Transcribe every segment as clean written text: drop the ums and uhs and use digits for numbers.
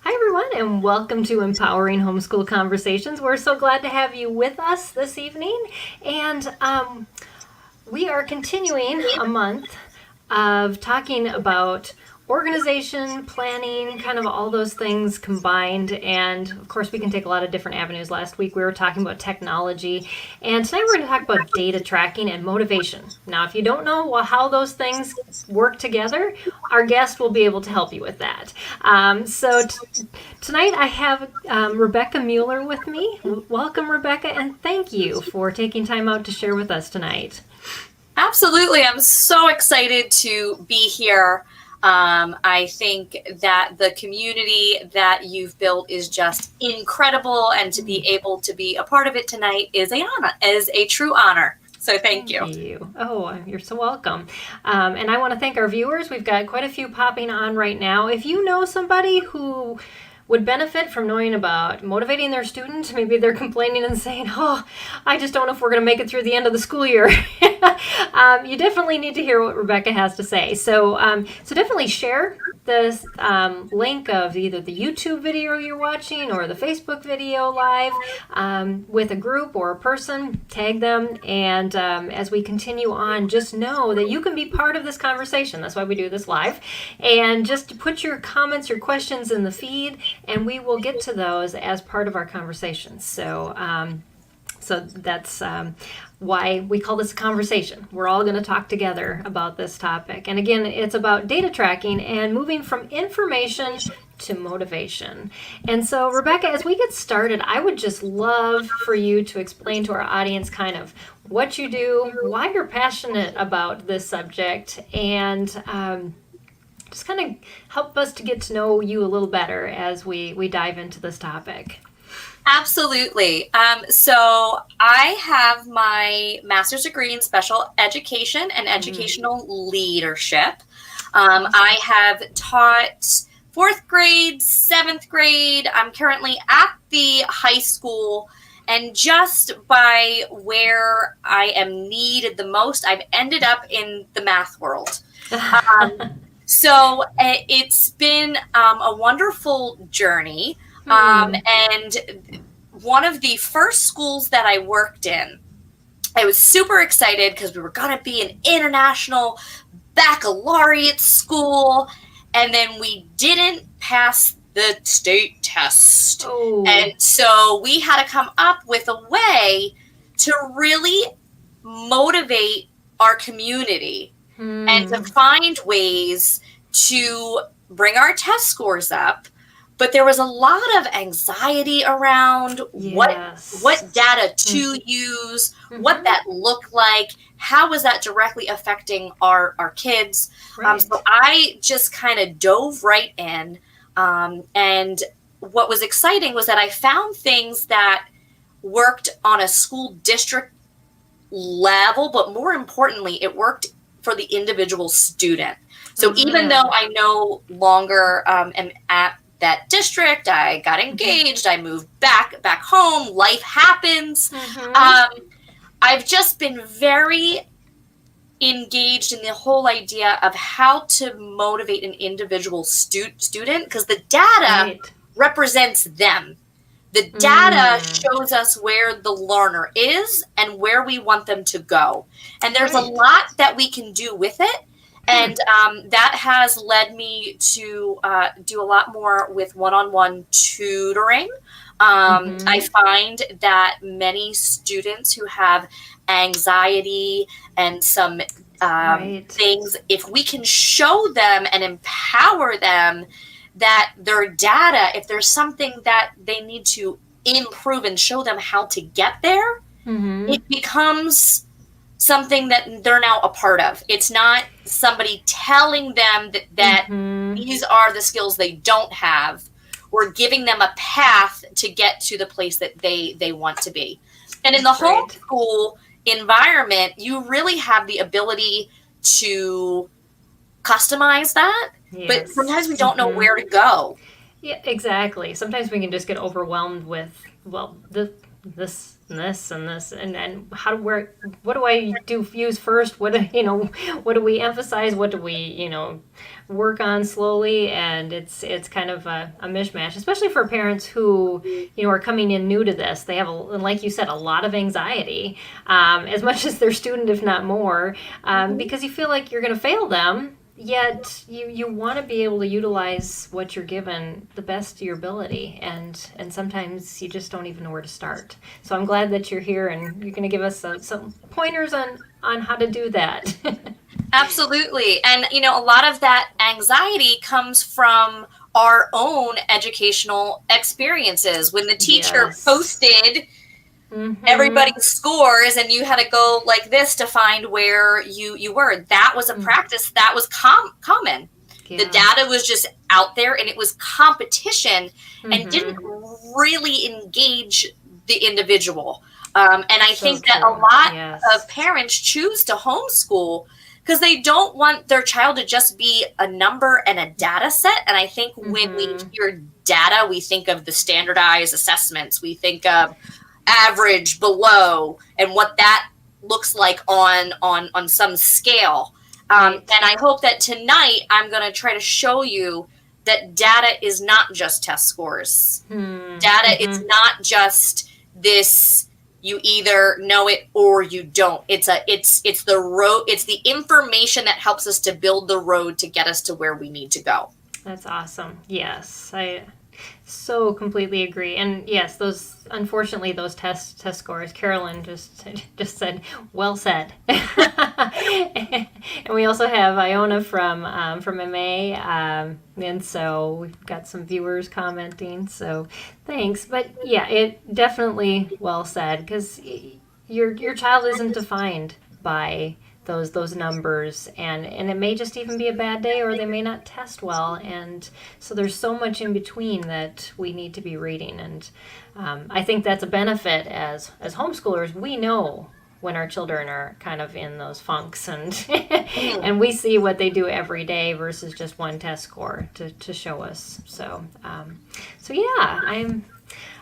Hi, everyone, and welcome to Empowering Homeschool Conversations. We're so glad to have you with us this evening. And we are continuing a month of talking about organization, planning, kind of all those things combined. And of course, we can take a lot of different avenues. Last week, we were talking about technology. And tonight, we're going to talk about data tracking and motivation. Now, if you don't know how those things work together, our guest will be able to help you with that. Tonight, I have Rebecca Muller with me. Welcome, Rebecca, and thank you for taking time out to share with us tonight. Absolutely. I'm so excited to be here. I think that the community that you've built is just incredible, and to be able to be a part of it tonight is a true honor. So thank you. Oh, you're so welcome. And I want to thank our viewers. We've got quite a few popping on right now. If you know somebody who would benefit from knowing about motivating their students, maybe they're complaining and saying, oh, I just don't know if we're going to make it through the end of the school year. You definitely need to hear what Rebecca has to say. So definitely share this link of either the YouTube video you're watching or the Facebook video live with a group or a person. Tag them, and as we continue on, just know that you can be part of this conversation. That's why we do this live. And just put your comments, your questions in the feed, and we will get to those as part of our conversation. So that's why we call this a conversation. We're all going to talk together about this topic. And again, it's about data tracking and moving from information to motivation. And so, Rebecca, as we get started, I would just love for you to explain to our audience kind of what you do, why you're passionate about this subject, and just kind of help us to get to know you a little better as we dive into this topic. Absolutely. So I have my master's degree in special education and educational leadership. I have taught 4th grade, 7th grade. I'm currently at the high school, and just by where I am needed the most, I've ended up in the math world. So it's been a wonderful journey. And one of the first schools that I worked in, I was super excited because we were going to be an international baccalaureate school. And then we didn't pass the state test. Oh. And so we had to come up with a way to really motivate our community and to find ways to bring our test scores up. But there was a lot of anxiety around what data to use, what that looked like, how was that directly affecting our kids. Right. So I just kind of dove right in. And what was exciting was that I found things that worked on a school district level, but more importantly, it worked for the individual student. So even though I no longer am at that district, I got engaged, I moved back home, life happens. I've just been very engaged in the whole idea of how to motivate an individual student, because the data represents them. The data shows us where the learner is and where we want them to go. And there's a lot that we can do with it. And that has led me to do a lot more with one-on-one tutoring. I find that many students who have anxiety and some things, if we can show them and empower them that their data, if there's something that they need to improve and show them how to get there, it becomes something that they're now a part of. It's not somebody telling them that these are the skills they don't have. We're giving them a path to get to the place that they want to be. And in the homeschool environment, you really have the ability to customize that, but sometimes we don't know where to go. Yeah, exactly. Sometimes we can just get overwhelmed with, this and this and this, and how do where what do I do use first? What do, what do we emphasize? What do we work on slowly? And it's kind of a mishmash, especially for parents who are coming in new to this. They have, like you said, a lot of anxiety, as much as their student, if not more, because you feel like you're going to fail them. Yet you want to be able to utilize what you're given the best to your ability, and sometimes you just don't even know where to start. So I'm glad that you're here, and you're going to give us some pointers on how to do that. Absolutely. And, a lot of that anxiety comes from our own educational experiences. When the teacher posted everybody's scores and you had to go like this to find where you were, that was a practice that was common. The data was just out there, and it was competition and didn't really engage the individual. And I think that a lot of parents choose to homeschool because they don't want their child to just be a number and a data set. And I think when we hear data, we think of the standardized assessments. We think of average, below, and what that looks like on some scale. And I hope that tonight I'm going to try to show you that data is not just test scores. Data is not just this, you either know it or you don't. It's the road, it's the information that helps us to build the road to get us to where we need to go. That's awesome. Yes, I so completely agree. And yes, unfortunately those test scores, Carolyn just said, well said. And we also have Iona from MA, and so we've got some viewers commenting, so thanks. But yeah, it definitely well said, because your child isn't defined by those numbers, and it may just even be a bad day, or they may not test well, and so there's so much in between that we need to be reading. And I think that's a benefit as homeschoolers. We know when our children are kind of in those funks, and and we see what they do every day versus just one test score to show us. So yeah,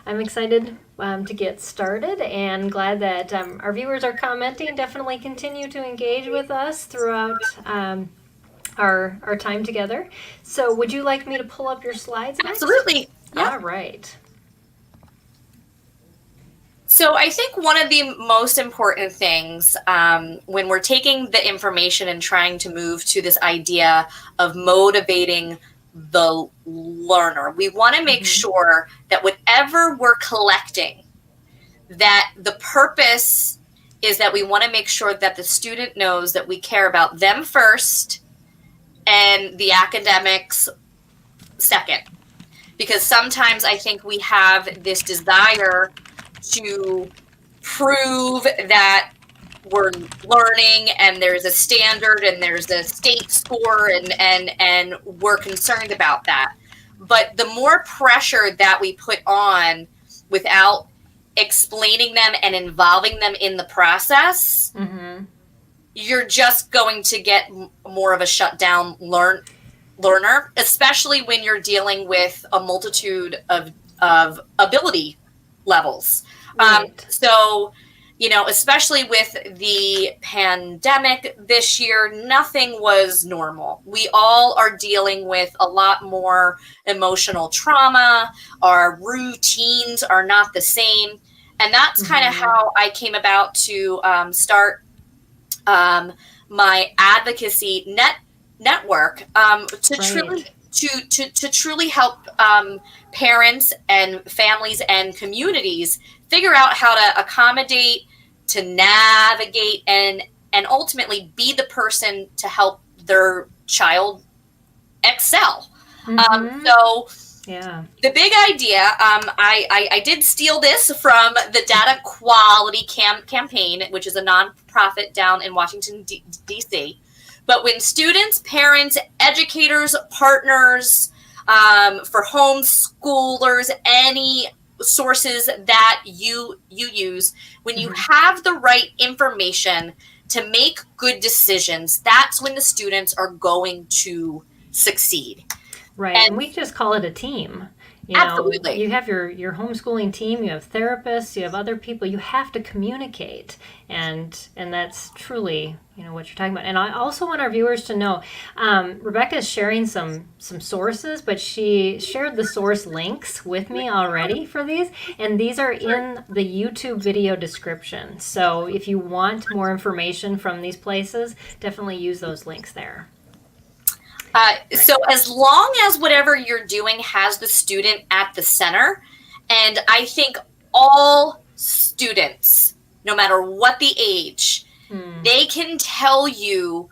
I'm excited to get started, and glad that our viewers are commenting. Definitely continue to engage with us throughout our time together. So would you like me to pull up your slides next? Absolutely. Yeah. All right. So I think one of the most important things when we're taking the information and trying to move to this idea of motivating the learner, we want to make sure that whatever we're collecting, that the purpose is that we want to make sure that the student knows that we care about them first and the academics second. Because sometimes I think we have this desire to prove that we're learning, and there's a standard, and there's a state score, and we're concerned about that. But the more pressure that we put on without explaining them and involving them in the process, you're just going to get more of a shutdown learner, especially when you're dealing with a multitude of ability levels. Right. So, especially with the pandemic this year, nothing was normal. We all are dealing with a lot more emotional trauma. Our routines are not the same. And that's kind of how I came about to start my advocacy network to truly help parents and families and communities figure out how to accommodate, to navigate, and ultimately be the person to help their child excel. The big idea, I did steal this from the Data Quality Campaign, which is a nonprofit down in Washington, D.C. But when students, parents, educators, partners, for homeschoolers, any sources that you use, when you have the right information to make good decisions, that's when the students are going to succeed. Right. And we just call it a team. You know, Absolutely. you have your homeschooling team, you have therapists, you have other people. You have to communicate, and that's truly, you know, what you're talking about. And I also want our viewers to know, Rebecca is sharing some sources, but she shared the source links with me already for these, and these are in the YouTube video description. So if you want more information from these places, definitely use those links there. So as long as whatever you're doing has the student at the center, and I think all students, no matter what the age, they can tell you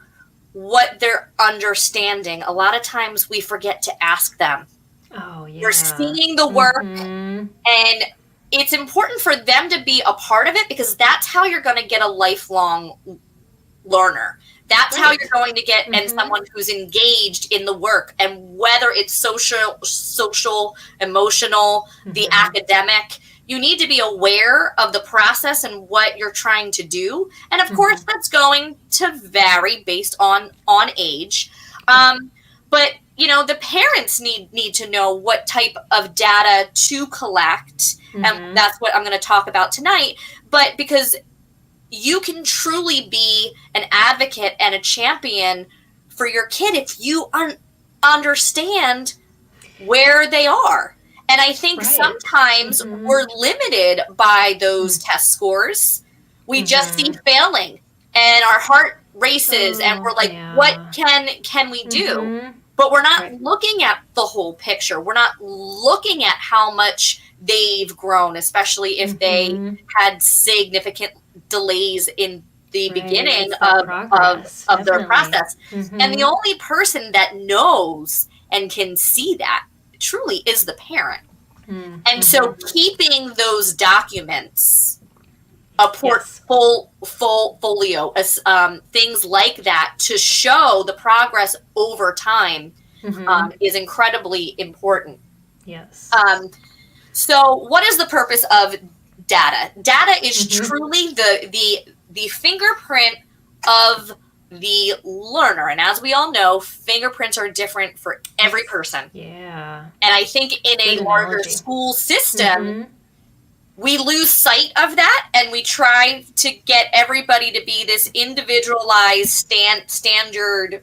what they're understanding. A lot of times we forget to ask them. Oh, yeah. They're seeing the work, and it's important for them to be a part of it, because that's how you're going to get a lifelong learner. That's how you're going to get and someone who's engaged in the work, and whether it's social, emotional, the academic, you need to be aware of the process and what you're trying to do. And of course, that's going to vary based on age. But you know, the parents need to know what type of data to collect, and that's what I'm going to talk about tonight. But because you can truly be an advocate and a champion for your kid if you understand where they are. And I think sometimes we're limited by those test scores. We just see failing, and our heart races, and we're like, what can we do? But we're not looking at the whole picture. We're not looking at how much they've grown, especially if they had significant delays in the beginning of their process. And the only person that knows and can see that truly is the parent. And so keeping those documents, a portfolio, things like that to show the progress over time is incredibly important. Yes. So what is the purpose of data? Data is truly the fingerprint of the learner. And as we all know, fingerprints are different for every person. Yeah. And I think in a larger school system, we lose sight of that, and we try to get everybody to be this individualized standard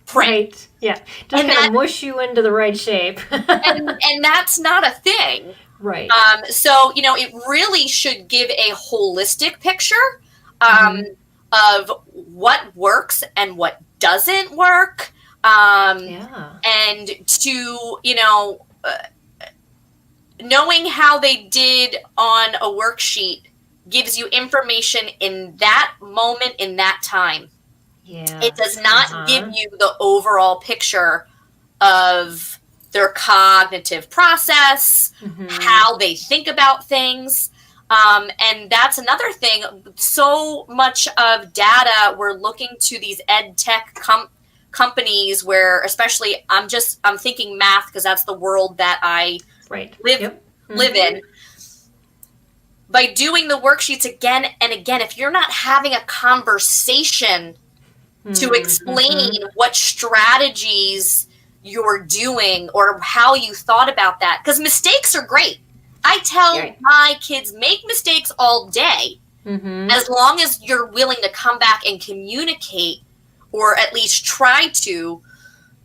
print. Right. Yeah. Just kind of mush you into the right shape. and that's not a thing. Right. So, you know, it really should give a holistic picture of what works and what doesn't work. And to, you know, knowing how they did on a worksheet gives you information in that moment, in that time. Yeah. It does not give you the overall picture of their cognitive process, how they think about things. And that's another thing. So much of data, we're looking to these ed tech companies where, especially, I'm thinking math because that's the world that I live in. By doing the worksheets again and again, if you're not having a conversation to explain what strategies you're doing or how you thought about that, because mistakes are great. I tell my kids, make mistakes all day, as long as you're willing to come back and communicate, or at least try to,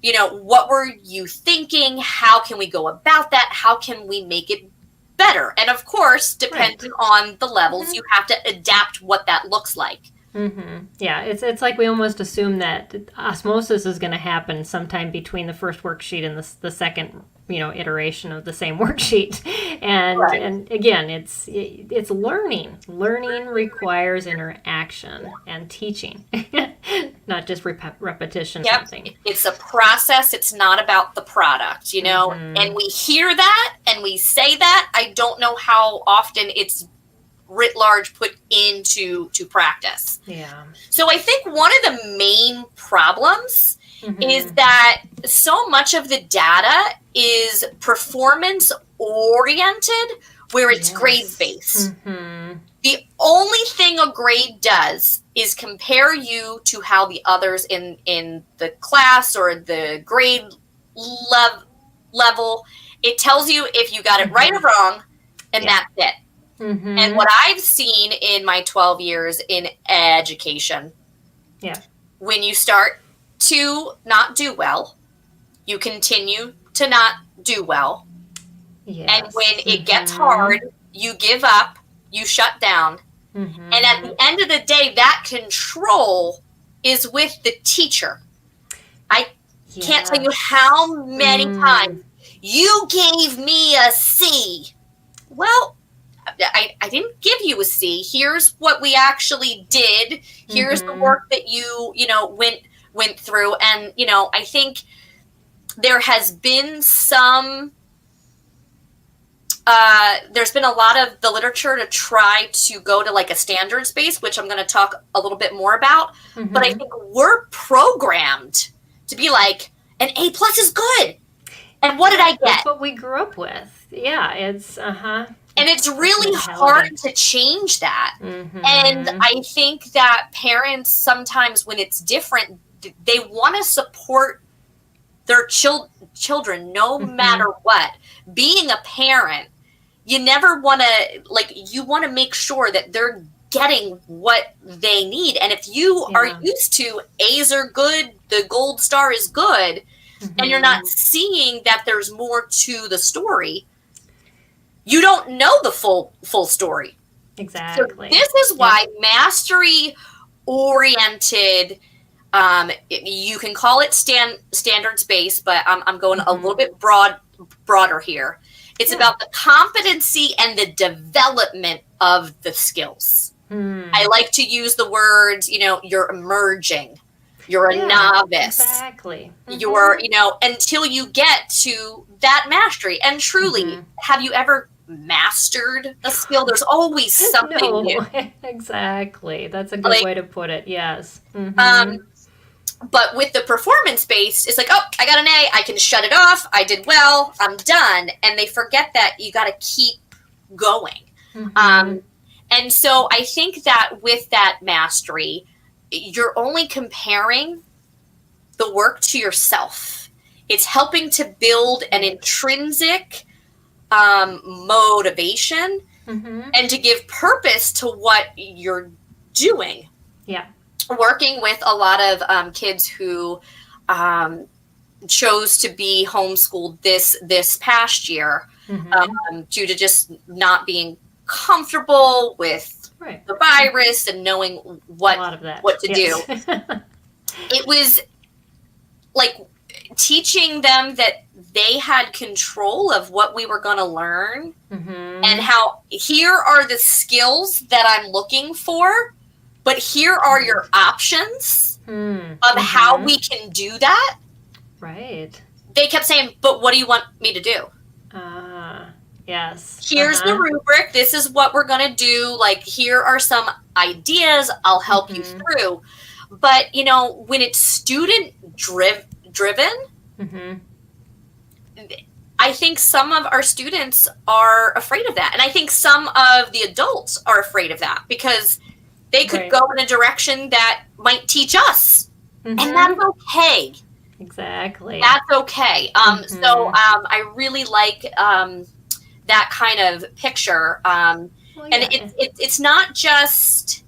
you know, what were you thinking? How can we go about that? How can we make it better? And of course, depending on the levels, you have to adapt what that looks like. Yeah, it's like we almost assume that osmosis is going to happen sometime between the first worksheet and the second, you know, iteration of the same worksheet. And again, it's learning. Learning requires interaction and teaching, not just repetition. Something. It's a process. It's not about the product, you know. And we hear that and we say that. I don't know how often it's writ large put into practice. Yeah. So I think one of the main problems is that so much of the data is performance oriented, where it's grade based. The only thing a grade does is compare you to how the others in the class or the grade level, It tells you if you got it right or wrong, and that's it. Mm-hmm. And what I've seen in my 12 years in education, when you start to not do well, you continue to not do well. Yes. And when it gets hard, you give up, you shut down. Mm-hmm. And at the end of the day, that control is with the teacher. I can't tell you how many times you gave me a C. Well, I didn't give you a C. Here's what we actually did. Here's the work that you went through. And, I think there has been there's been a lot of the literature to try to go to like a standards base, which I'm going to talk a little bit more about. But I think we're programmed to be like, an A+ is good. And what did I get? That's what we grew up with. Yeah, it's, And it's really hard to change that. Mm-hmm. And I think that parents sometimes, when it's different, they want to support their children no matter what. Being a parent, you never want to, you want to make sure that they're getting what they need. And if you are used to A's are good, the gold star is good, and you're not seeing that there's more to the story, you don't know the full story. Exactly. So this is why mastery oriented, you can call it standards based, but I'm going a little bit broader here. It's about the competency and the development of the skills. I like to use the words, you're emerging, you're a novice. Exactly. You're, until you get to that mastery. And truly, have you ever mastered a skill? There's always something new. Exactly. That's a good way to put it. Yes. But with the performance-based, it's like, oh, I got an A, I can shut it off, I did well, I'm done. And they forget that you got to keep going. And so I think that with that mastery, you're only comparing the work to yourself. It's helping to build an intrinsic motivation and to give purpose to what you're doing. Yeah. Working with a lot of kids who chose to be homeschooled this past year due to just not being comfortable with the virus and knowing what to do. It was like teaching them that they had control of what we were going to learn and how here are the skills that I'm looking for, but here are your options of how we can do that. Right. They kept saying, but what do you want me to do? Yes. Here's the rubric. This is what we're going to do. Here are some ideas. I'll help you through. But, when it's student driven, I think some of our students are afraid of that. And I think some of the adults are afraid of that because they could go in a direction that might teach us. And that's okay. Exactly. That's okay. So I really like that kind of picture. And it's not just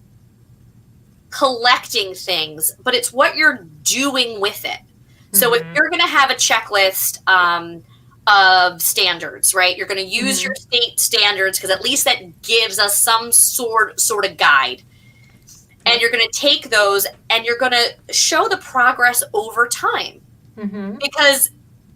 collecting things, but it's what you're doing with it. So if you're going to have a checklist of standards, right? You're going to use your state standards because at least that gives us some sort of guide. And you're going to take those and you're going to show the progress over time. Because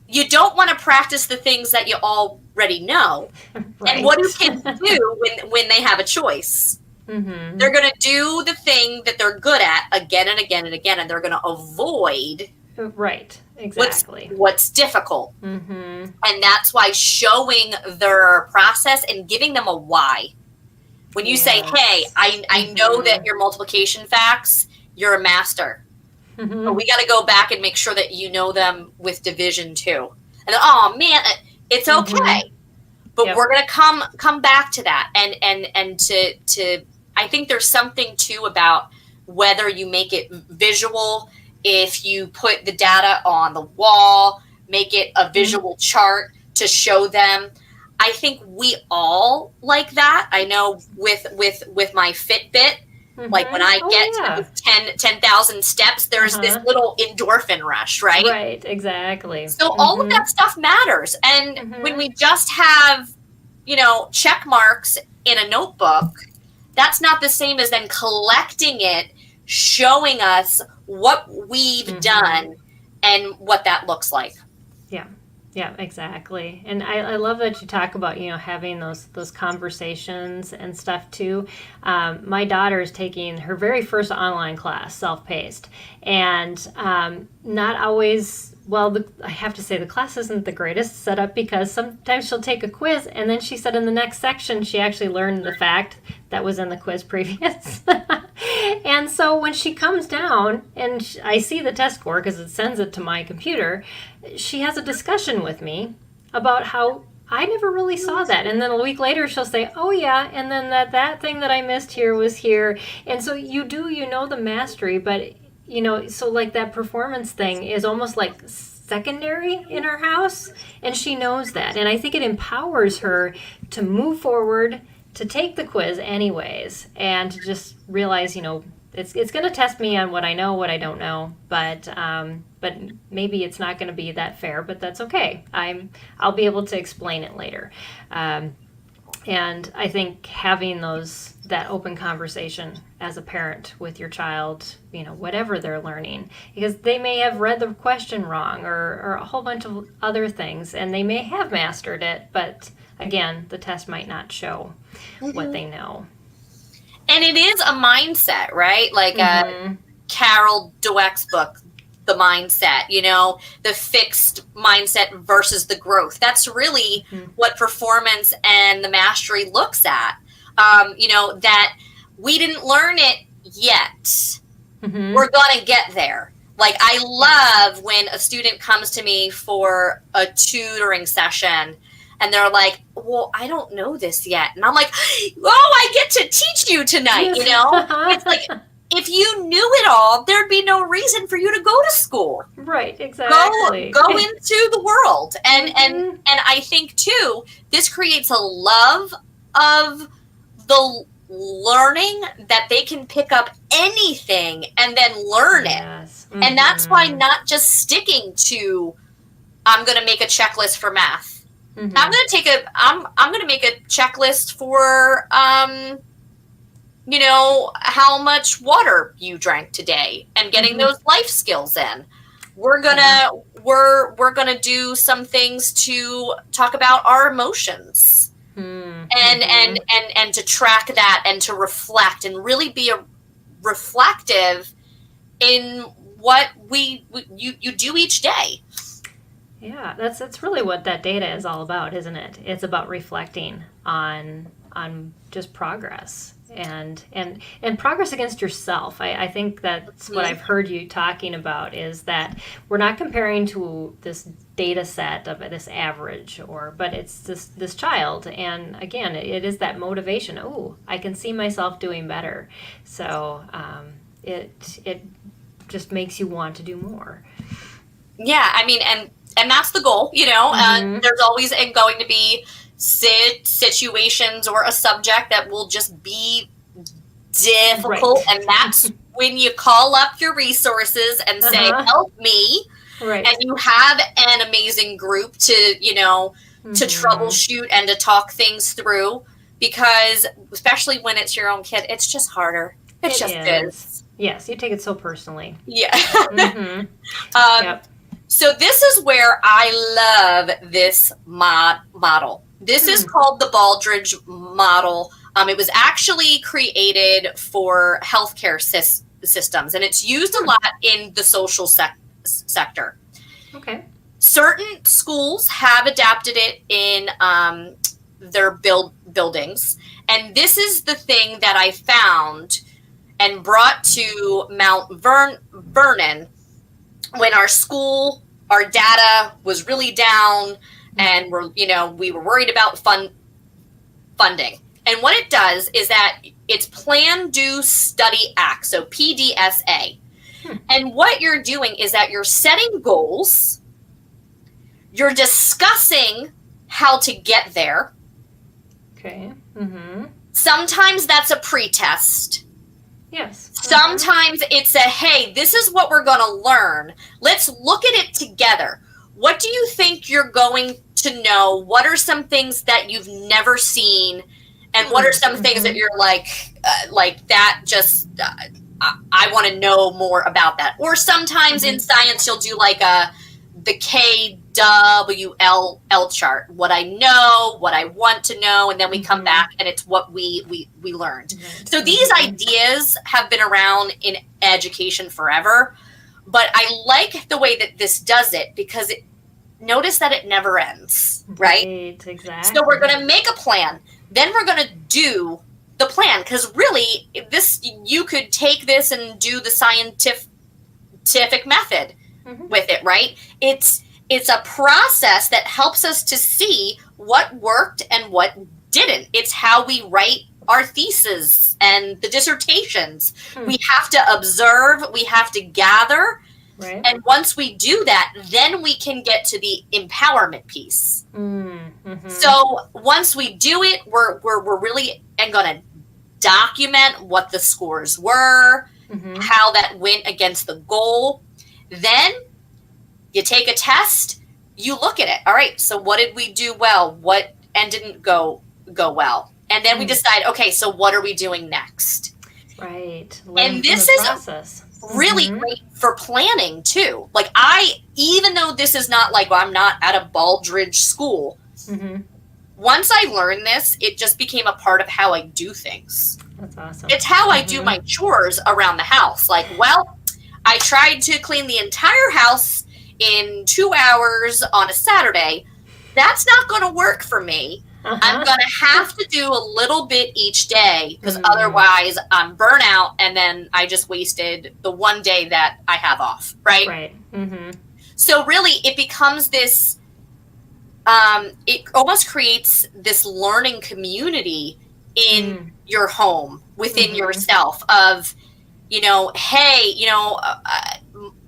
you don't want to practice the things that you already know. And what do kids do when they have a choice? They're going to do the thing that they're good at again and again and again, and they're going to avoid exactly what's difficult. And that's why showing their process and giving them a why. When you say, hey, I know that your multiplication facts, you're a master. But we got to go back and make sure that you know them with division too. And oh man, it's okay. But we're going to come back to that. And to I think there's something too about whether you make it visual, if you put the data on the wall, make it a visual chart. to show them. I think we all like that. I know with my Fitbit, like when I get to 10,000 steps, there's this little endorphin rush, right? Right, exactly. So all of that stuff matters. And when we just have, check marks in a notebook, that's not the same as then collecting it, showing us what we've done and what that looks like. Yeah, exactly. And I love that you talk about, having those conversations and stuff too. My daughter is taking her very first online class, self-paced, and not always, I have to say the class isn't the greatest set up, because sometimes she'll take a quiz and then she said in the next section she actually learned the fact that was in the quiz previous. And so when she comes down and I see the test score because it sends it to my computer, she has a discussion with me about how I never really saw that. And then a week later she'll say, oh yeah, and then that thing that I missed here was here. And so the mastery, but so like that performance thing is almost like secondary in our house, and she knows that. And I think it empowers her to move forward, to take the quiz anyways, and to just realize, it's going to test me on what I know, what I don't know, but maybe it's not going to be that fair, but that's okay. I'll be able to explain it later. And I think having that open conversation as a parent with your child, whatever they're learning, because they may have read the question wrong or a whole bunch of other things, and they may have mastered it, but again, the test might not show what they know. And it is a mindset, right? Like Carol Dweck's book, The Mindset, the fixed mindset versus the growth. That's really what performance and the mastery looks at. That we didn't learn it yet. We're going to get there. Like, I love when a student comes to me for a tutoring session and they're like, well, I don't know this yet. And I'm like, oh, I get to teach you tonight, It's like, if you knew it all, there'd be no reason for you to go to school. Right, exactly. Go into the world. And I think, too, this creates a love of the learning, that they can pick up anything and then learn it. And that's why not just sticking to, I'm going to make a checklist for math. I'm going to make a checklist for, how much water you drank today and getting those life skills in. We're gonna do some things to talk about our emotions and to track that and to reflect and really be reflective in what you do each day. Yeah, that's really what that data is all about, isn't it? It's about reflecting on just progress and progress against yourself. I think that's what I've heard you talking about, is that we're not comparing to this data set of this average, but it's this child. And again, it is that motivation. Oh, I can see myself doing better. So it just makes you want to do more. Yeah, I mean, and that's the goal, there's always going to be situations or a subject that will just be difficult. Right. And that's when you call up your resources and say, help me. Right. And you have an amazing group to, to troubleshoot and to talk things through, because especially when it's your own kid, it's just harder. It just is. Yes, you take it so personally. Yeah. Yep. So this is where I love this model. This is called the Baldrige Model. It was actually created for healthcare systems, and it's used a lot in the social sector. Okay. Certain schools have adapted it in their buildings, and this is the thing that I found and brought to Mount Vernon when our data was really down, and we were worried about funding. And what it does is that it's Plan, Do, Study, Act, so PDSA. And what you're doing is that you're setting goals, you're discussing how to get there. Okay. Mm-hmm. Sometimes that's a pretest. Yes. Sometimes it's a, hey, this is what we're going to learn. Let's look at it together. What do you think you're going to know? What are some things that you've never seen? And what are some things that you're like that just, I want to know more about that. Or sometimes in science, you'll do like the KWL chart. What I know, what I want to know, and then we come back and it's what we learned. So these ideas have been around in education forever, but I like the way that this does it because notice that it never ends, right? Exactly. So we're going to make a plan. Then we're going to do the plan, because really you could take this and do the scientific method with it, right? It's a process that helps us to see what worked and what didn't. It's how we write our theses and the dissertations. We have to observe, we have to gather. Right. And once we do that, then we can get to the empowerment piece. So once we do it, we're really going to document what the scores were, how that went against the goal. Then you take a test, you look at it. All right, so what did we do well? What and didn't go well? And then we decide, okay, so what are we doing next? Right. And this is really great for planning too. Like even though this is not like, well, I'm not at a Baldrige school. Once I learned this, it just became a part of how I do things. That's awesome. It's how I do my chores around the house. Like, well, I tried to clean the entire house in 2 hours on a Saturday. That's not going to work for me. I'm going to have to do a little bit each day because otherwise I'm burnt out and then I just wasted the one day that I have off, right? Right. So really it becomes this, it almost creates this learning community in your home, within yourself of, hey,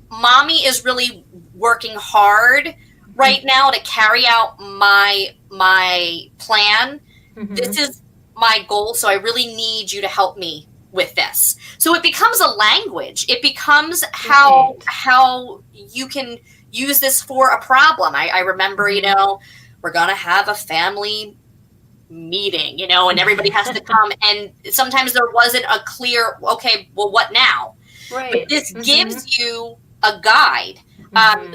mommy is really working hard right now to carry out my plan. This is my goal, so I really need you to help me with this. So it becomes a language. It becomes how you can use this for a problem. I remember, we're going to have a family meeting, and everybody has to come. And sometimes there wasn't a clear, okay, well, what now? Right. But this gives you a guide.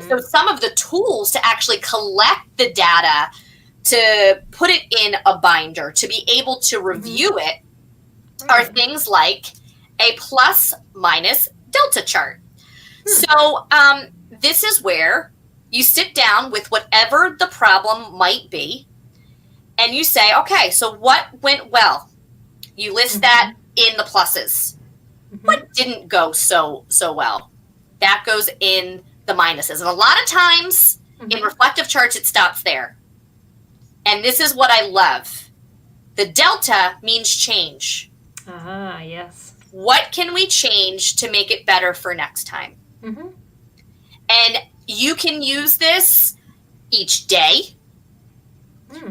So some of the tools to actually collect the data, to put it in a binder, to be able to review it, are things like a plus minus delta chart. So this is where you sit down with whatever the problem might be, and you say, okay, so what went well? You list that in the pluses. What didn't go so well? That goes in the minuses. And a lot of times in reflective charts, it stops there. And this is what I love. The delta means change. Yes. What can we change to make it better for next time? And you can use this each day.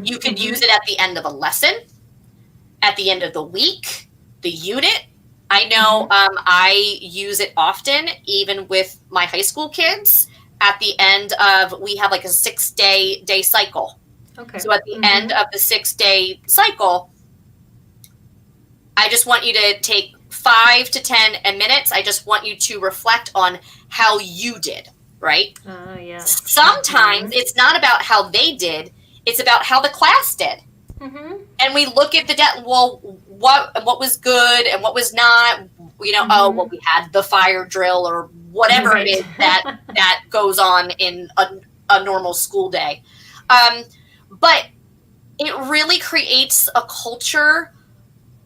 You could use it at the end of a lesson, at the end of the week, the unit. I know I use it often, even with my high school kids. At the end of, we have like a 6-day cycle. Okay. So at the end of the 6-day cycle, I just want you to take 5 to 10 minutes. I just want you to reflect on how you did, right? Yes. Sometimes it's not about how they did. It's about how the class did. And we look at what was good and what was not, well, we had the fire drill or whatever it is that goes on in a normal school day. But it really creates a culture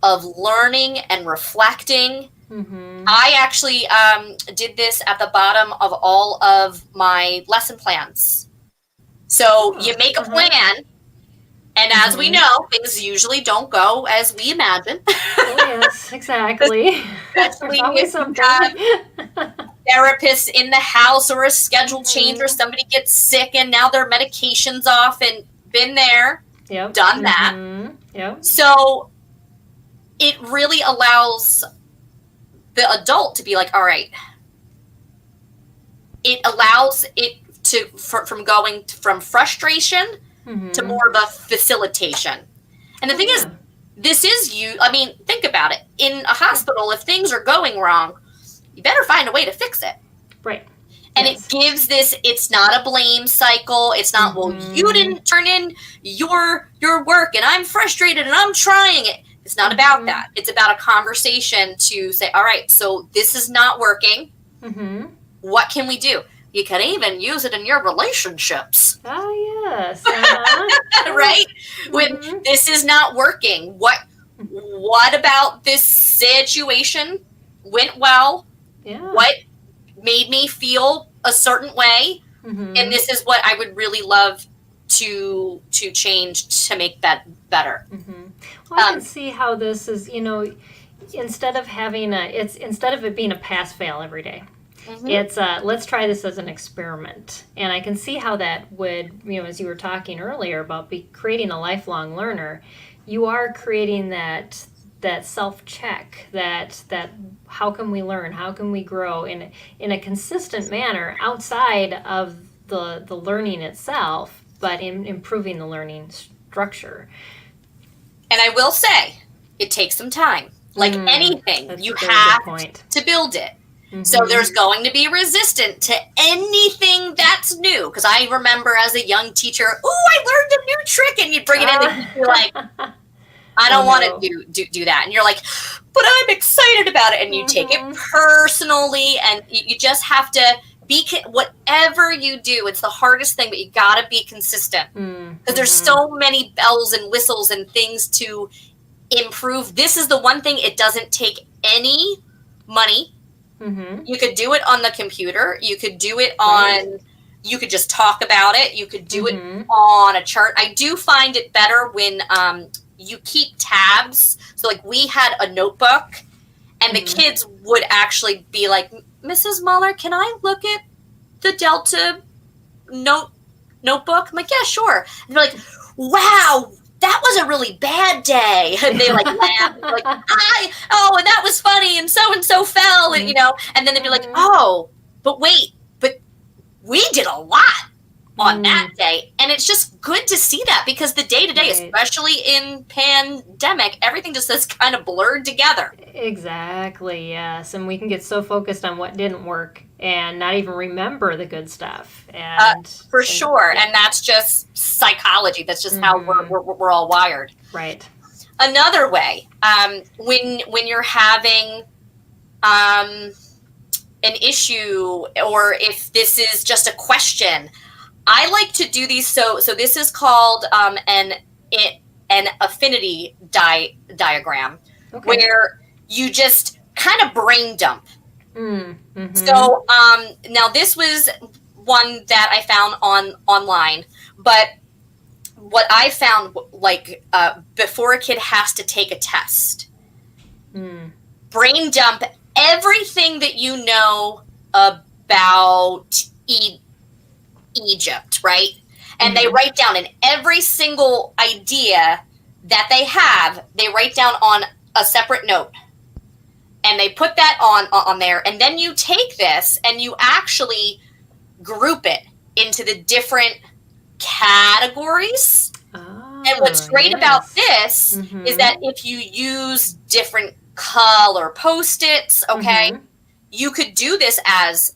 of learning and reflecting. I actually did this at the bottom of all of my lesson plans. So you make a plan, and as we know, things usually don't go as we imagine. Yes, exactly. Especially if you have therapists in the house or a schedule change or somebody gets sick and now their medication's off, and been there, Yep. done that. Mm-hmm. Yep. So it really allows the adult to be like, all right, it allows it to, from going from frustration to more of a facilitation. And the thing is, this is I mean, think about it. In a hospital, if things are going wrong, you better find a way to fix it. Right. And it gives this, it's not a blame cycle. It's not, well, you didn't turn in your work and I'm frustrated and I'm trying it. It's not about that. It's about a conversation to say, all right, so this is not working. What can we do? You can even use it in your relationships. Oh, yes. Right? When this is not working, what about this situation went well? Yeah. What made me feel a certain way? And this is what I would really love to change to make that better. Well, I can see how this is, instead of it being a pass-fail every day, it's let's try this as an experiment. And I can see how that would, as you were talking earlier about creating a lifelong learner, you are creating that self-check, that how can we learn, how can we grow in a consistent manner outside of the learning itself, but in improving the learning structure. And I will say, it takes some time. Like anything, you have to build it. So there's going to be resistance to anything that's new. Because I remember as a young teacher, I learned a new trick, and you'd bring it in and you're like, I don't want to do that. And you're like, but I'm excited about it. And you take it personally, and you just have to be, whatever you do, it's the hardest thing, but you got to be consistent. Because there's so many bells and whistles and things to improve. This is the one thing, it doesn't take any money. You could do it on the computer. You could do it on, you could just talk about it. You could do it on a chart. I do find it better when you keep tabs. So like we had a notebook, and the kids would actually be like, Mrs. Muller, can I look at the Delta notebook? I'm like, yeah, sure. And they're like, wow, that was a really bad day. And they like laugh. Like, and that was funny. And so fell. And, and then they'd be like, but wait, but we did a lot on that day. And it's just good to see that, because the day to day, especially in pandemic, everything just is kind of blurred together. Exactly. Yes. And we can get so focused on what didn't work and not even remember the good stuff. And for sure. Yeah. And that's just psychology. That's just how we're all wired. Right. Another way, when you're having an issue, or if this is just a question, I like to do these. So this is called an affinity diagram, where you just kind of brain dump. So now this was one that I found online, but what I found, like before a kid has to take a test, brain dump everything that you know about Egypt, right? And they write down, in every single idea that they have, they write down on a separate note. And they put that on there. And then you take this and you actually group it into the different categories. And what's great about this is that if you use different color Post-its, you could do this as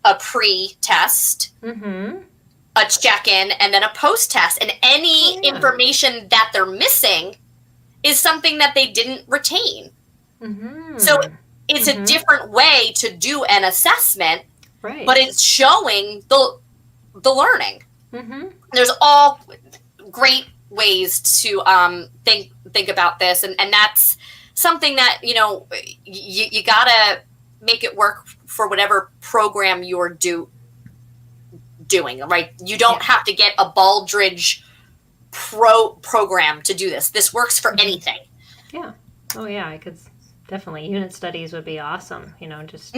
a pre-test, a check-in, and then a post-test. And any information that they're missing is something that they didn't retain. So it's a different way to do an assessment, but it's showing the learning. There's all great ways to think about this, and that's something that you gotta make it work for whatever program you're doing, right? You don't have to get a Baldrige program to do this. This works for anything. Yeah. Oh yeah, I could definitely. Unit studies would be awesome. Just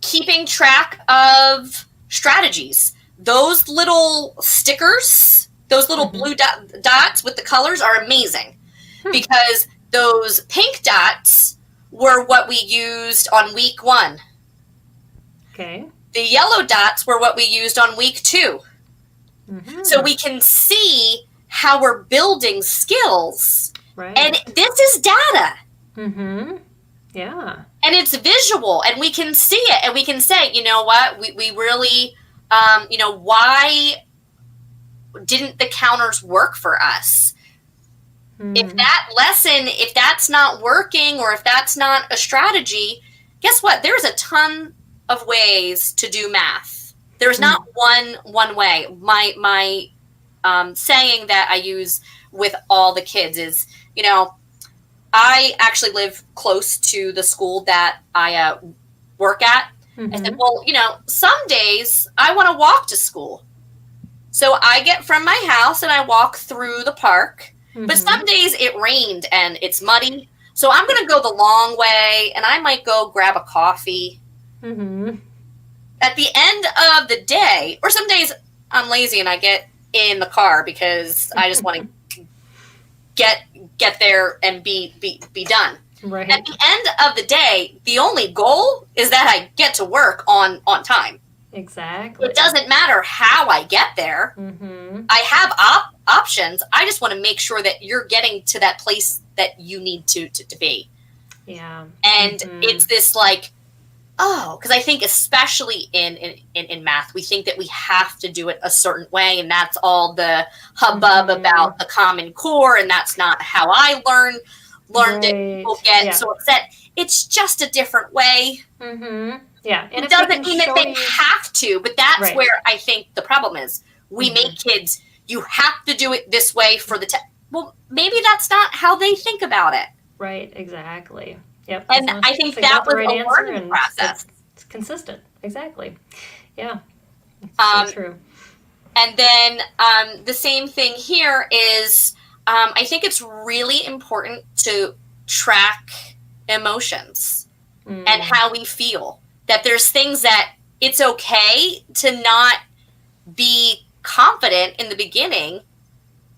keeping track of strategies those little stickers, those little blue dots with the colors are amazing because those pink dots were what we used on week 1. Okay. The yellow dots were what we used on week 2. So we can see how we're building skills. Right. And this is data. Yeah. And it's visual, and we can see it, and we can say, you know what, we really, why didn't the counters work for us? If that lesson, if that's not working, or if that's not a strategy, guess what? There's a ton of ways to do math. There's not one way. My saying that I use with all the kids is, I actually live close to the school that I work at. I said, well, some days I want to walk to school. So I get from my house and I walk through the park. But some days it rained and it's muddy. So I'm going to go the long way, and I might go grab a coffee. At the end of the day, or some days I'm lazy and I get in the car because I just want to get there and be done. Right. At the end of the day, the only goal is that I get to work on time. Exactly. It doesn't matter how I get there. I have options. I just want to make sure that you're getting to that place that you need to be. Yeah. And it's this because I think especially in math, we think that we have to do it a certain way, and that's all the hubbub about the Common Core, and that's not how I learned it. People get so upset. It's just a different way. Yeah. And it doesn't mean that they have to, but that's where I think the problem is. We make kids, you have to do it this way for the test. Well, maybe that's not how they think about it. Right, exactly. Yep. And I think that was a learning process. It's consistent. Exactly. Yeah. So true. And then the same thing here is I think it's really important to track emotions and how we feel. That there's things that it's okay to not be confident in the beginning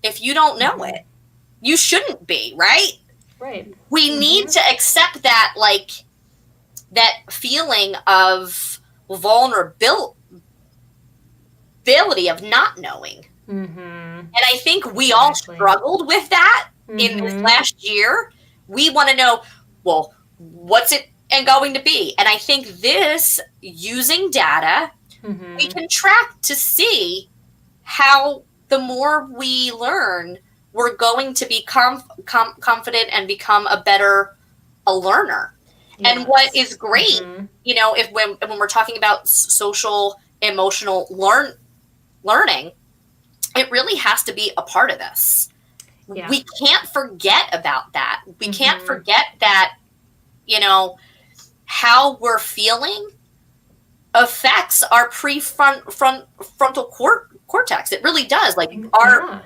if you don't know it. You shouldn't be, right? Right. We need to accept that, that feeling of vulnerability of not knowing. And I think we all struggled with that in this last year. We want to know, well, what's it going to be? And I think this, using data, we can track to see how the more we learn, we're going to be confident and become a learner. Yes. And what is great, if when we're talking about social emotional learning, it really has to be a part of this. Yeah. We can't forget about that. We can't forget that, how we're feeling affects our prefrontal cortex. It really does. Our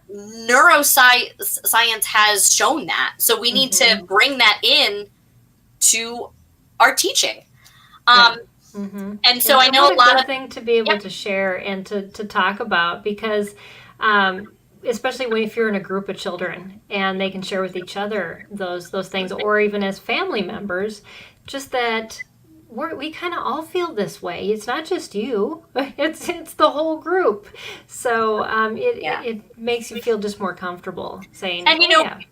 neuroscience has shown that. So we need to bring that in to our teaching. And so I know a lot of thing to be able to share and to talk about, because especially if you're in a group of children and they can share with each other those things, or even as family members, just that we kind of all feel this way. It's not just you; it's the whole group. So it makes you feel just more comfortable saying. And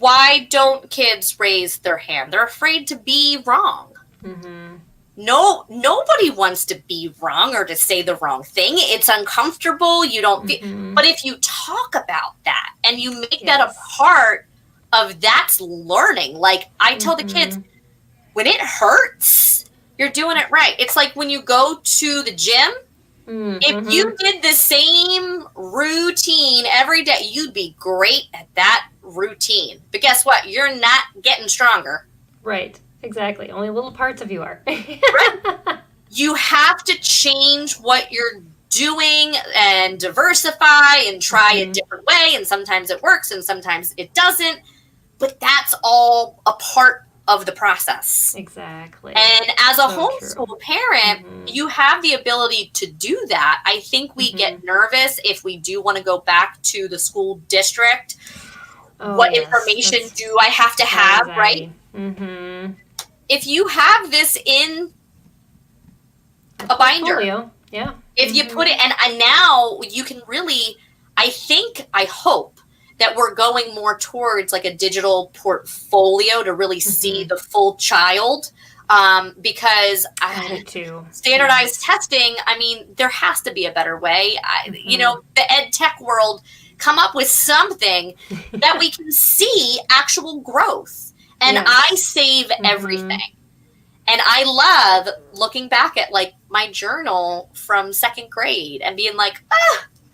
why don't kids raise their hand? They're afraid to be wrong. No, nobody wants to be wrong or to say the wrong thing. It's uncomfortable. You don't feel, but if you talk about that and you make that a part of that's learning. I tell the kids, when it hurts, you're doing it right. It's like when you go to the gym, if you did the same routine every day, you'd be great at that routine. But guess what? You're not getting stronger. Right. Exactly. Only little parts of you are. Right. You have to change what you're doing and diversify and try a different way. And sometimes it works and sometimes it doesn't. But that's all a part of the process. Exactly. And as a So homeschool true. parent, you have the ability to do that. I think we get nervous if we do want to go back to the school district. What information do I have to have, right? If you have this in a binder, portfolio. Yeah. if you put it, and now you can really, I hope that we're going more towards like a digital portfolio to really see the full child. Because standardized testing, I mean, there has to be a better way. You know, the ed tech world come up with something that we can see actual growth. And I save everything. And I love looking back at like my journal from 2nd grade and being like,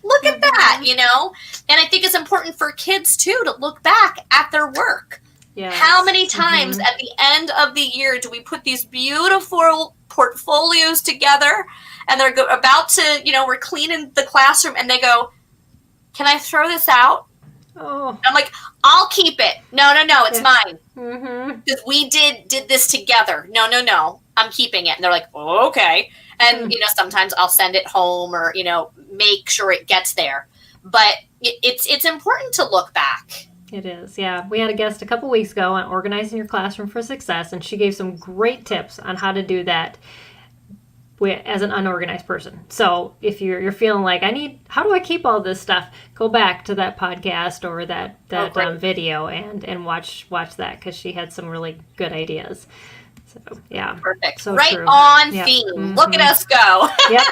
look at that, you know? And I think it's important for kids too to look back at their work. Yes. How many times at the end of the year do we put these beautiful portfolios together and they're about to, you know, we're cleaning the classroom and they go, can I throw this out? Oh. I'm like, I'll keep it. No, it's mine. Because we did this together. No, I'm keeping it. And they're like, oh, okay. And, you know, sometimes I'll send it home or, you know, make sure it gets there. But it's important to look back. It is, yeah. We had a guest a couple weeks ago on organizing your classroom for success, and she gave some great tips on how to do that as an unorganized person. So if you're feeling like how do I keep all this stuff? Go back to that podcast or that video and watch that, because she had some really good ideas. So yeah, perfect. So right true. On theme. Look at us go. Yep.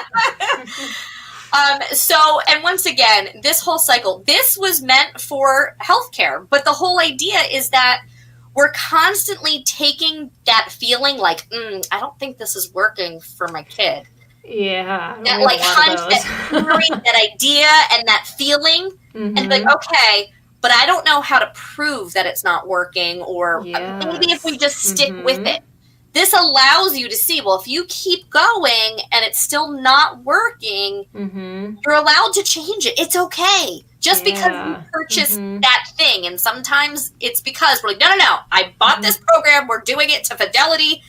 So, and once again, this whole cycle, this was meant for healthcare, but the whole idea is that we're constantly taking that feeling like, I don't think this is working for my kid. Yeah. That like hunch, that theory, that idea, and that feeling, and like, okay, but I don't know how to prove that it's not working, or maybe if we just stick with it. This allows you to see, well, if you keep going and it's still not working, you're allowed to change it. It's okay. Just because you purchased that thing. And sometimes it's because we're like, no, I bought this program. We're doing it to fidelity.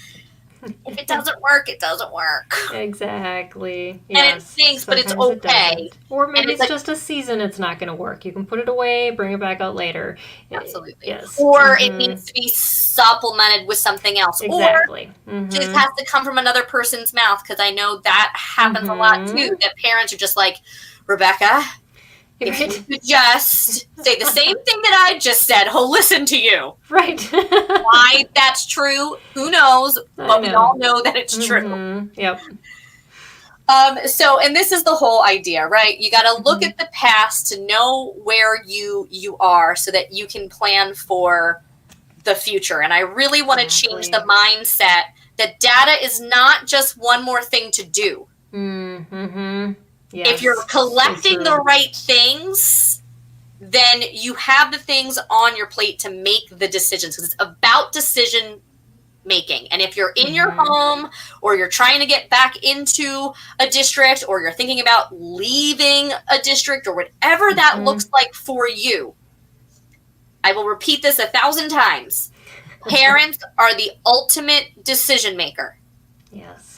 If it doesn't work, it doesn't work. Exactly. And it stinks, but it's okay. Or maybe it's just a season it's not going to work. You can put it away, bring it back out later. Absolutely. Yes. Or it needs to be supplemented with something else. Exactly. Or it just has to come from another person's mouth, because I know that happens a lot too, that parents are just like, Rebecca, if you could just say the same thing that I just said, he'll listen to you. Right. Why that's true, who knows, but we all know that it's true. Yep. So, and this is the whole idea, right? You got to look at the past to know where you are so that you can plan for the future. And I really want to change the mindset that data is not just one more thing to do. Yes, if you're collecting the right things, then you have the things on your plate to make the decisions, because it's about decision making. And if you're in your home, or you're trying to get back into a district, or you're thinking about leaving a district, or whatever that looks like for you, I will repeat this 1,000 times. Parents are the ultimate decision maker. Yes.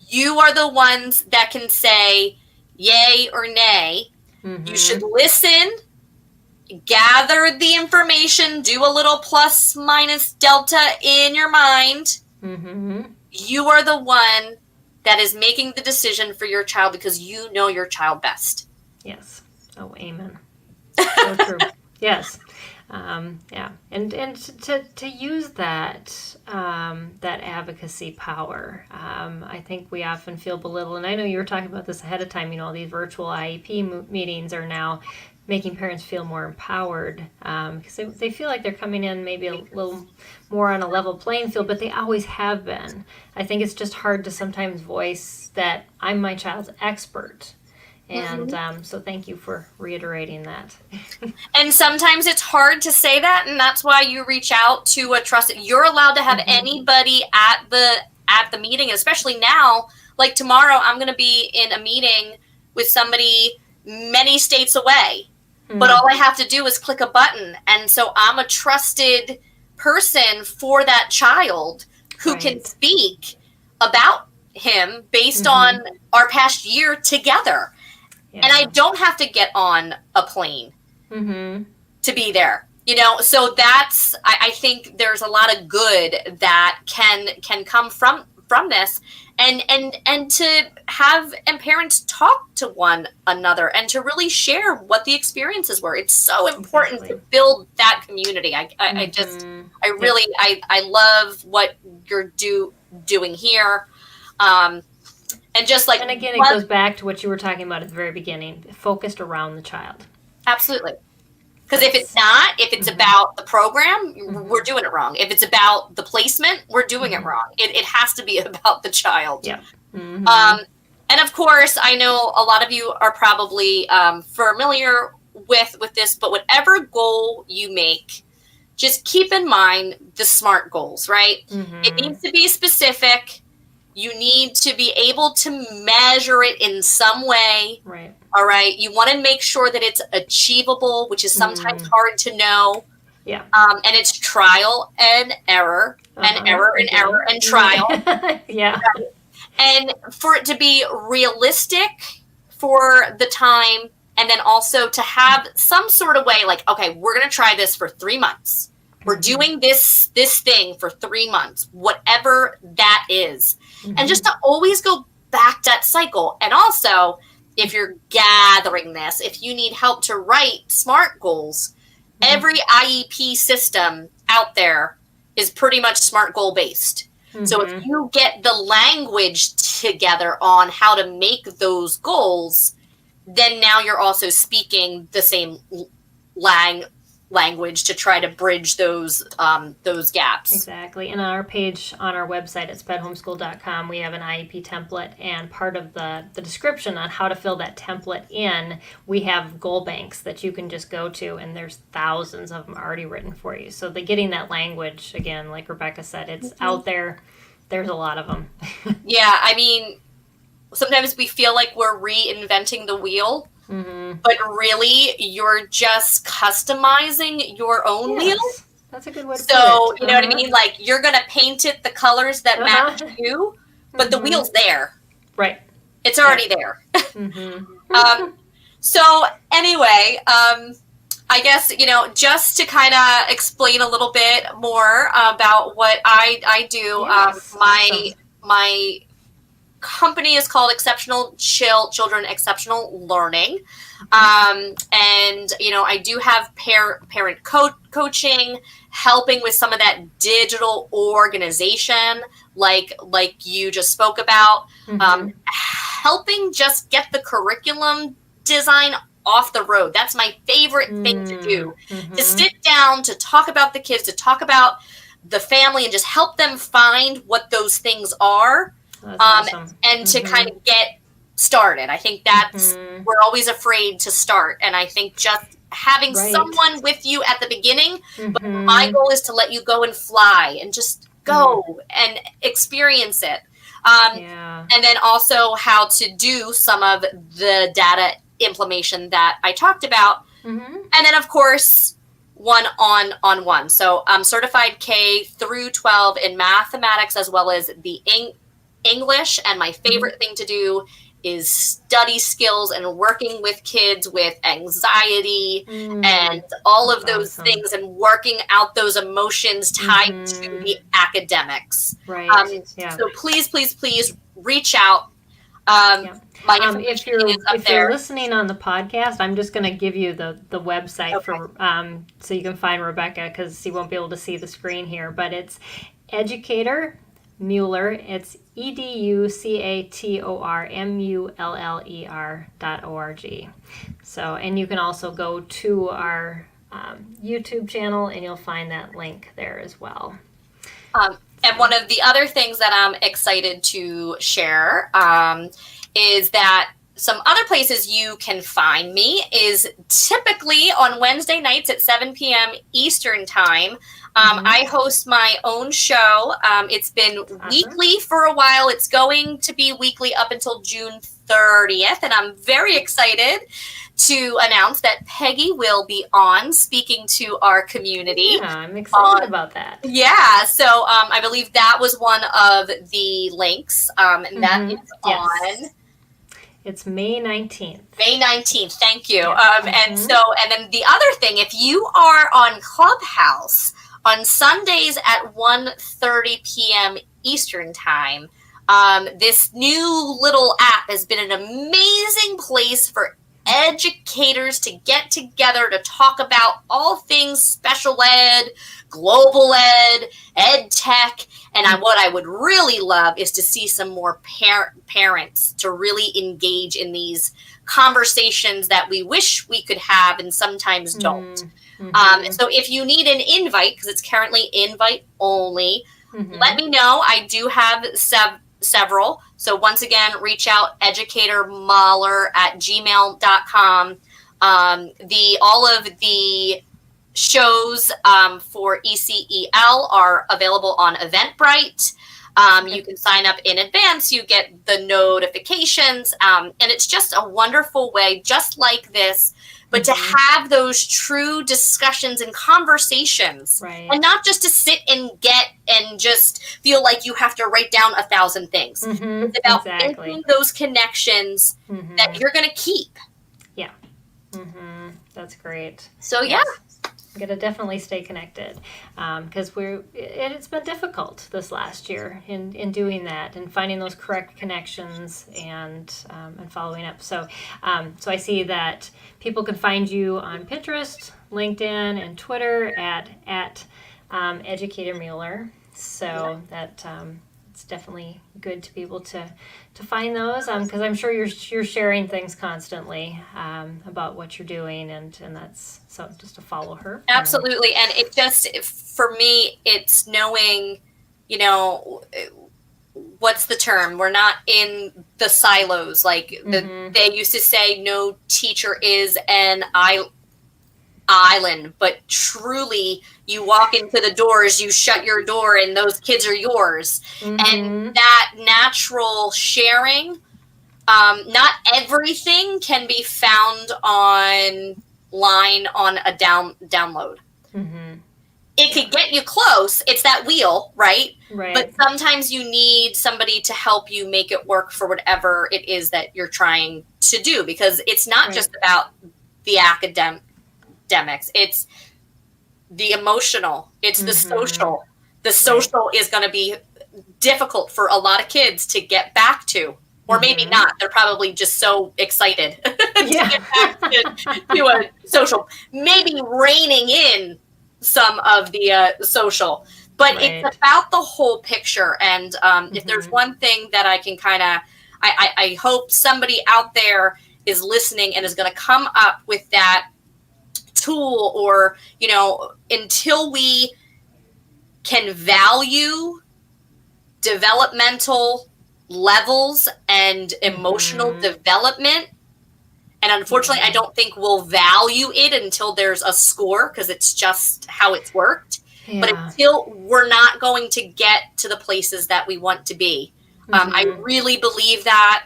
You are the ones that can say yay or nay. You should listen, gather the information, do a little plus minus delta in your mind. You are the one that is making the decision for your child, because you know your child best. Yes. Oh, amen. So true. Yes. Yeah, and to use that advocacy power, I think we often feel belittled. And I know you were talking about this ahead of time. You know, these virtual IEP meetings are now making parents feel more empowered, because they feel like they're coming in maybe a little more on a level playing field, but they always have been. I think it's just hard to sometimes voice that I'm my child's expert. And so thank you for reiterating that. And sometimes it's hard to say that, and that's why you reach out to a trusted. You're allowed to have anybody at the meeting, especially now. Like tomorrow, I'm going to be in a meeting with somebody many states away, but all I have to do is click a button, and so I'm a trusted person for that child who can speak about him based on our past year together. And I don't have to get on a plane to be there, you know? So that's, I think there's a lot of good that can come from this, and to have parents talk to one another and to really share what the experiences were. It's so important to build that community. I love what you're doing here. And just like, and again, it goes back to what you were talking about at the very beginning, focused around the child. Absolutely. Because if it's about the program, we're doing it wrong. If it's about the placement, we're doing it wrong. It has to be about the child. Yeah. And of course, I know a lot of you are probably familiar with this, but whatever goal you make, just keep in mind the SMART goals, right? It needs to be specific. You need to be able to measure it in some way. Right. All right. You want to make sure that it's achievable, which is sometimes hard to know. Yeah. And it's trial and error, and error and error and trial. Yeah. And for it to be realistic for the time, and then also to have some sort of way, like, okay, we're going to try this for 3 months. We're doing this thing for 3 months, whatever that is. And just to always go back that cycle. And also, if you're gathering this, if you need help to write SMART goals, every IEP system out there is pretty much SMART goal based. So if you get the language together on how to make those goals, then now you're also speaking the same language to try to bridge those gaps. Exactly. And on our page on our website at spedhomeschool.com, we have an IEP template, and part of the description on how to fill that template in, we have goal banks that you can just go to, and there's thousands of them already written for you. So getting that language, again, like Rebecca said, it's out there. There's a lot of them. Yeah, I mean, sometimes we feel like we're reinventing the wheel. But really, you're just customizing your own wheel. That's a good way to put it. So, you know what I mean? Like, you're going to paint it the colors that match you, but the wheel's there. Right. It's already there. So, anyway, I guess, you know, just to kind of explain a little bit more about what I do, my company is called Exceptional Children Exceptional Learning. And, you know, I do have parent coaching, helping with some of that digital organization, like you just spoke about, helping just get the curriculum design off the road. That's my favorite thing to do, to sit down, to talk about the kids, to talk about the family, and just help them find what those things are. Awesome. And to kind of get started. I think that's, we're always afraid to start. And I think just having someone with you at the beginning, but my goal is to let you go and fly and just go and experience it. And then also how to do some of the data implementation that I talked about. And then, of course, one-on-one. So I'm certified K through 12 in mathematics as well as the English, and my favorite thing to do is study skills and working with kids with anxiety and all of those things, and working out those emotions tied to the academics. Right. So please reach out. My information is up if there. you're listening on the podcast, I'm just going to give you the website for so you can find Rebecca, because you won't be able to see the screen here, but it's Educator Muller. It's EDUCATORMULLER.org. So, and you can also go to our YouTube channel, and you'll find that link there as well. And one of the other things that I'm excited to share is that some other places you can find me is typically on Wednesday nights at 7 p.m. Eastern time. I host my own show. It's been weekly for a while. It's going to be weekly up until June 30th. And I'm very excited to announce that Peggy will be on speaking to our community. Yeah, I'm excited about that. Yeah, so I believe that was one of the links, and that is on. It's May 19th. May 19th, thank you. Yeah. And then the other thing, if you are on Clubhouse on Sundays at 1:30 p.m. Eastern Time, this new little app has been an amazing place for educators to get together to talk about all things special ed, global ed tech. And what I would really love is to see some more parents to really engage in these conversations that we wish we could have and sometimes don't. So if you need an invite, because it's currently invite only, let me know. I do have several. So once again, reach out, educatormuller@gmail.com. All of the shows for ECEL are available on Eventbrite. You can sign up in advance. You get the notifications. And it's just a wonderful way, just like this, but to have those true discussions and conversations, and not just to sit and just feel like you have to write down 1,000 things. It's about making those connections that you're going to keep. Yeah. That's great. So, yeah. I'm going to definitely stay connected because it's been difficult this last year in doing that and finding those correct connections and following up. So I see that people can find you on Pinterest, LinkedIn, and Twitter at Educator Muller. So that it's definitely good to be able to find those because I'm sure you're sharing things constantly about what you're doing and that's so just to follow her. Absolutely. And it just, for me, it's knowing, what's the term? We're not in the silos. Like they used to say no teacher is an island, but truly you walk into the doors, you shut your door and those kids are yours. And that natural sharing, not everything can be found online on a download. It could get you close. It's that wheel, right? But sometimes you need somebody to help you make it work for whatever it is that you're trying to do, because it's not just about the academics. It's the emotional. It's the social. The social is going to be difficult for a lot of kids to get back to. Or maybe not. They're probably just so excited to get back to a social. Maybe reining in some of the social. But it's about the whole picture. And if there's one thing that I can I hope somebody out there is listening and is going to come up with that tool, or, until we can value developmental levels and emotional development. And unfortunately, I don't think we'll value it until there's a score, because it's just how it's worked. But until we're not going to get to the places that we want to be. I really believe that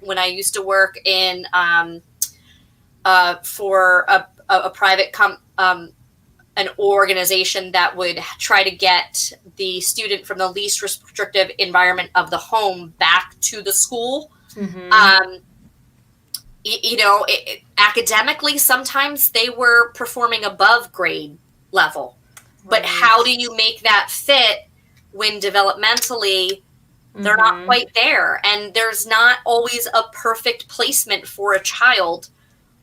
when I used to work in for a private an organization that would try to get the student from the least restrictive environment of the home back to the school. Academically, sometimes they were performing above grade level. But how do you make that fit when developmentally they're not quite there? And there's not always a perfect placement for a child,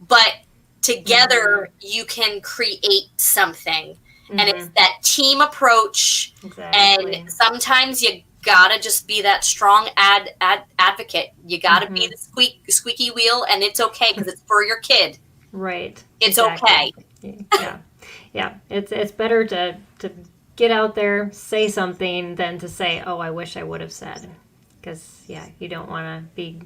but together you can create something. And it's that team approach. And sometimes you gotta just be that strong advocate. You gotta be the squeaky wheel, and it's okay, because it's for your kid. It's okay. Yeah. It's better to get out there, say something, than to say, oh, I wish I would have said. Because you don't want to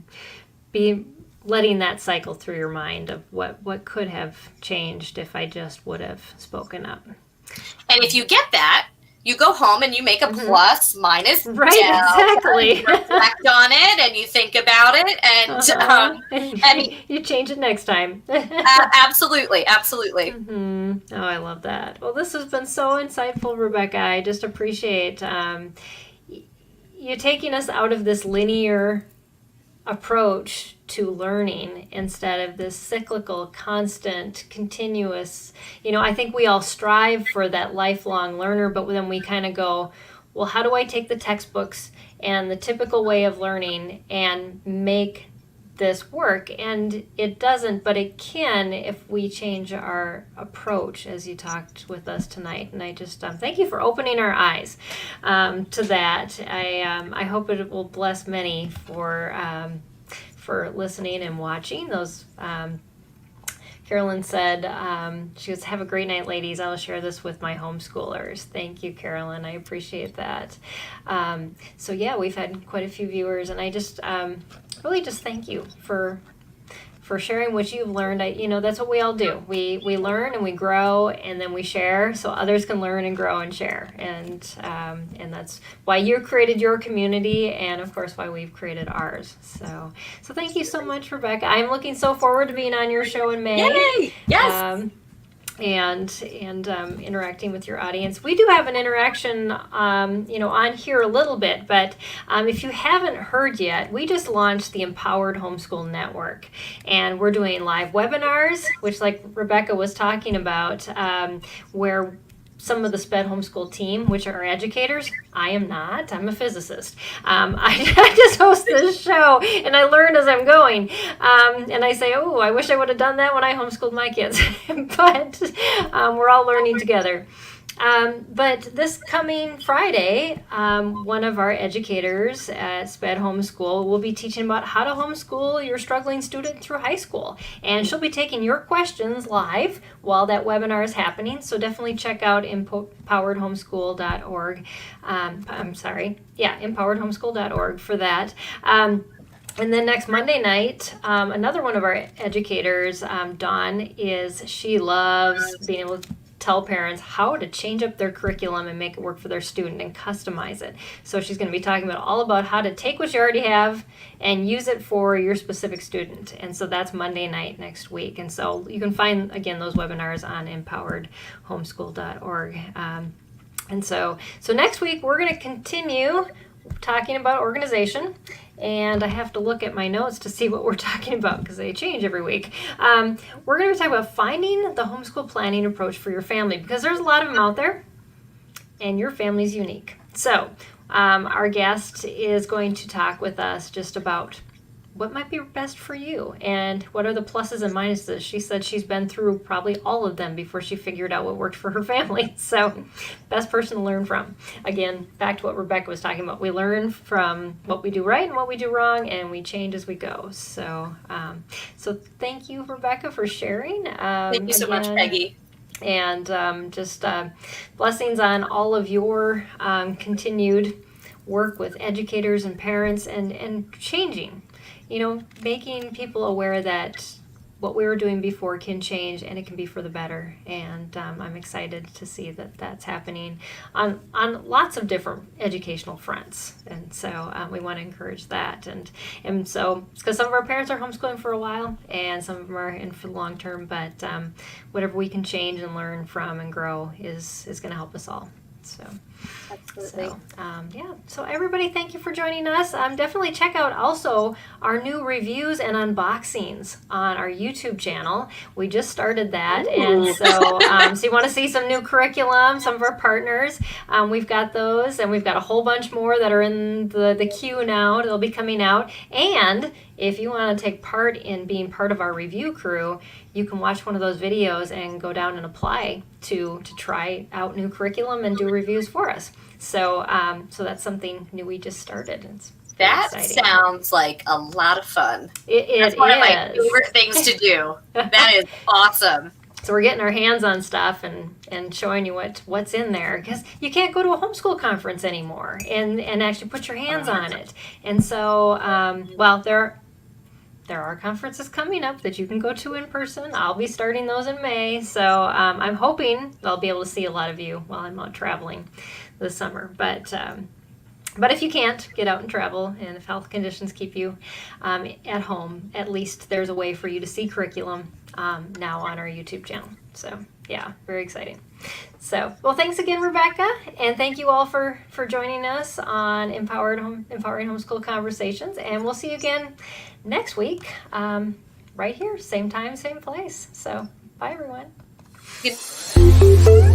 be letting that cycle through your mind of what could have changed if I just would have spoken up. And if you get that, you go home and you make a plus, minus, Right, delta, exactly. you reflect on it and you think about it, and you change it next time. absolutely. Oh, I love that. Well, this has been so insightful, Rebecca. I just appreciate you taking us out of this linear approach to learning instead of this cyclical, constant, continuous. I think we all strive for that lifelong learner, but then we kind of go, well, how do I take the textbooks and the typical way of learning and make this work? And it doesn't, but it can if we change our approach, as you talked with us tonight. And I just thank you for opening our eyes to that. I hope it will bless many for listening and watching. Those Carolyn said, she goes, have a great night, ladies. I will share this with my homeschoolers. Thank you, Carolyn. I appreciate that. So yeah, we've had quite a few viewers, and I just really just thank you for sharing what you've learned. That's what we all do. We learn and we grow, and then we share so others can learn and grow and share. And that's why you created your community, and of course why we've created ours. So thank you so much, Rebecca. I'm looking so forward to being on your show in May. Yay! Yes. And interacting with your audience. We do have an interaction, on here a little bit, but if you haven't heard yet, we just launched the Empowered Homeschool Network, and we're doing live webinars, which, like Rebecca was talking about, where some of the SPED homeschool team, which are educators. I am not. I'm a physicist. I just host this show, and I learn as I'm going. And I say, oh, I wish I would have done that when I homeschooled my kids. But we're all learning together. But this coming Friday, one of our educators at SPED Homeschool will be teaching about how to homeschool your struggling student through high school. And she'll be taking your questions live while that webinar is happening. So definitely check out empoweredhomeschool.org. empoweredhomeschool.org for that. And then next Monday night, another one of our educators, Dawn, she loves being able to tell parents how to change up their curriculum and make it work for their student and customize it. So she's going to be talking all about how to take what you already have and use it for your specific student. And so that's Monday night next week. And so you can find, again, those webinars on empoweredhomeschool.org. And so next week we're going to continue talking about organization, and I have to look at my notes to see what we're talking about because they change every week. We're going to be talking about finding the homeschool planning approach for your family, because there's a lot of them out there and your family's unique. So our guest is going to talk with us just about what might be best for you and what are the pluses and minuses. She said she's been through probably all of them before she figured out what worked for her family. So best person to learn from. Again, back to what Rebecca was talking about. We learn from what we do right and what we do wrong, and we change as we go. So thank you, Rebecca, for sharing. Thank you so much, Peggy. And just blessings on all of your continued work with educators and parents and changing. Making people aware that what we were doing before can change, and it can be for the better. And I'm excited to see that that's happening on lots of different educational fronts. And so we want to encourage that. And so it's because some of our parents are homeschooling for a while, and some of them are in for the long term. But whatever we can change and learn from and grow is going to help us all. So. Absolutely. So everybody, thank you for joining us. Definitely check out also our new reviews and unboxings on our YouTube channel. We just started that. Ooh. And so you want to see some new curriculum, some of our partners, we've got those, and we've got a whole bunch more that are in the queue now. They'll be coming out. And if you want to take part in being part of our review crew, you can watch one of those videos and go down and apply to try out new curriculum and do reviews for us. So that's something new we just started. That exciting. Sounds like a lot of fun. That's one of my favorite things to do. That is awesome. So we're getting our hands on stuff and showing you what's in there, because you can't go to a homeschool conference anymore and actually put your hands on it. And so, there are conferences coming up that you can go to in person. I'll be starting those in May. So I'm hoping I'll be able to see a lot of you while I'm out traveling. this summer. But if you can't, get out and travel, and if health conditions keep you at home, at least there's a way for you to see curriculum now on our YouTube channel. So yeah, very exciting. So, well, thanks again, Rebecca, and thank you all for joining us on Empowering Homeschool Conversations, and we'll see you again next week, right here, same time, same place. So, bye, everyone. Good.